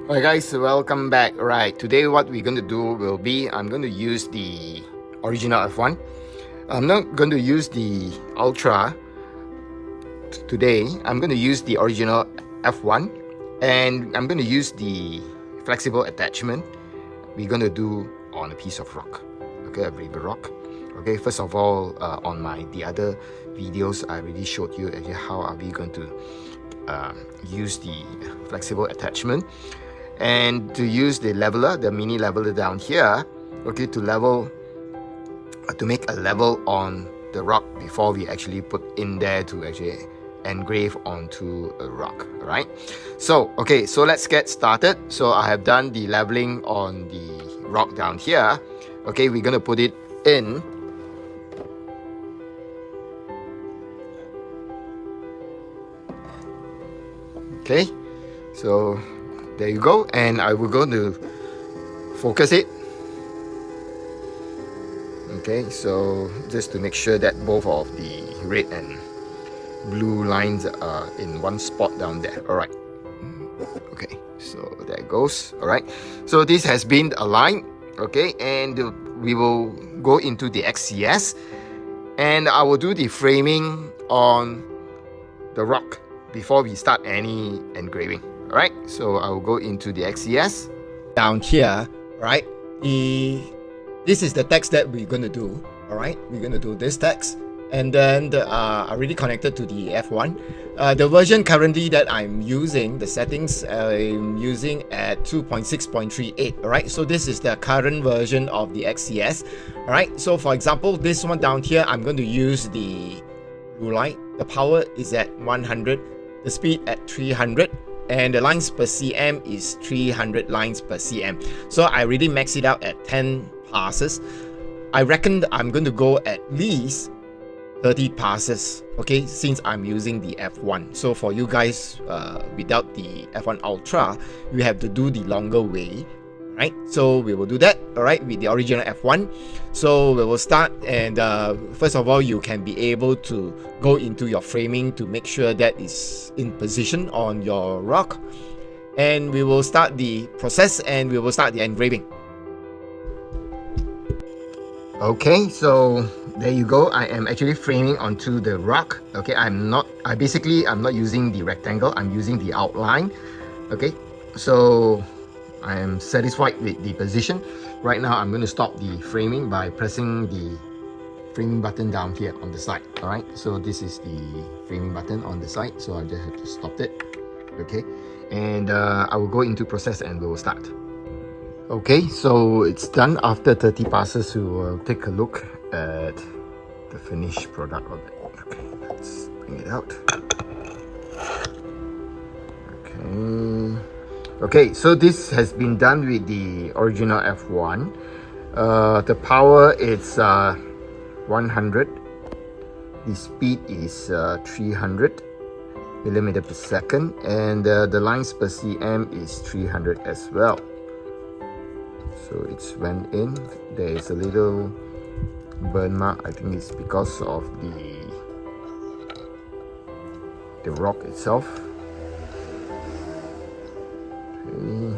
Alright guys, welcome back. Right, today what we're going to do will be, I'm going to use the original F1. I'm not going to use the Ultra today. I'm going to use the original F1 and I'm going to use the flexible attachment we're going to do on a piece of rock. Okay, a river rock. Okay, first of all, on the other videos, I already showed you actually how are we going to use the flexible attachment. And to use the leveler, the mini leveler down here, okay, to make a level on the rock before we actually put in there to actually engrave onto a rock. All right, so okay, so let's get started. So I have done the leveling on the rock down here. Okay, we're gonna put it in. Okay, so there you go, and I will go to focus it. Okay, so just to make sure that both of the red and blue lines are in one spot down there. All right, okay, so there it goes. All right, so this has been aligned. Okay, and we will go into the XCS and I will do the framing on the rock before we start any engraving. Alright, so I will go into the XCS. Down here, right, this is the text that we're going to do. Alright, we're going to do this text. And then I already connected to the F1. The version currently that I'm using, the settings I'm using at 2.6.38. Alright, so this is the current version of the XCS. Alright, so for example, this one down here, I'm going to use the blue light. The power is at 100, the speed at 300. And the lines per cm is 300 lines per cm. So I really max it out at 10 passes. I reckon I'm going to go at least 30 passes, okay, since I'm using the F1. So for you guys without the F1 Ultra, you have to do the longer way, right? So we will do that, all right, with the original F1. So we will start, and first of all, you can be able to go into your framing to make sure that is in position on your rock, and we will start the process and we will start the engraving. Okay, so there you go. I am actually framing onto the rock. Okay, I'm not using the rectangle, I'm using the outline. Okay, so I am satisfied with the position. Right now, I'm going to stop the framing by pressing the framing button down here on the side. All right, so this is the framing button on the side. So I just have to stop it. Okay, and I will go into process and we will start. Okay, so it's done after 30 passes. We will take a look at the finished product of it. Okay, let's bring it out. Okay, so this has been done with the original F1. The power is 100. The speed is 300 millimeter per second, and the lines per cm is 300 as well. So it's went in. There is a little burn mark. I think it's because of the rock itself. Okay.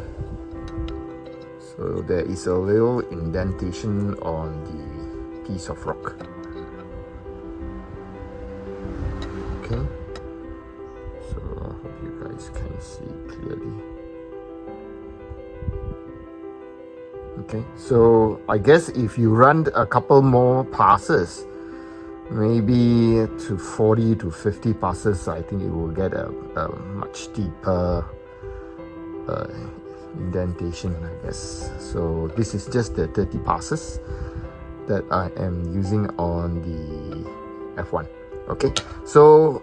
So there is a little indentation on the piece of rock. Okay, so I hope you guys can see clearly. Okay, so I guess if you run a couple more passes, maybe to 40 to 50 passes, I think it will get a much deeper indentation, I guess. So this is just the 30 passes that I am using on the F1. Okay, so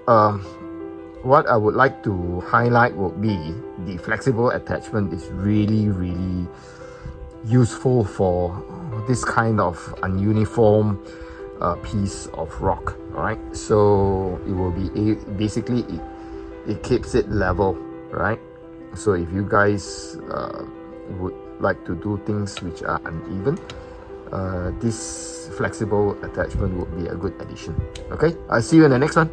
what I would like to highlight would be the flexible attachment is really useful for this kind of ununiform piece of rock. All right, so it will be basically it keeps it level, right? So if you guys would like to do things which are uneven, this flexible attachment would be a good addition. Okay, I'll see you in the next one.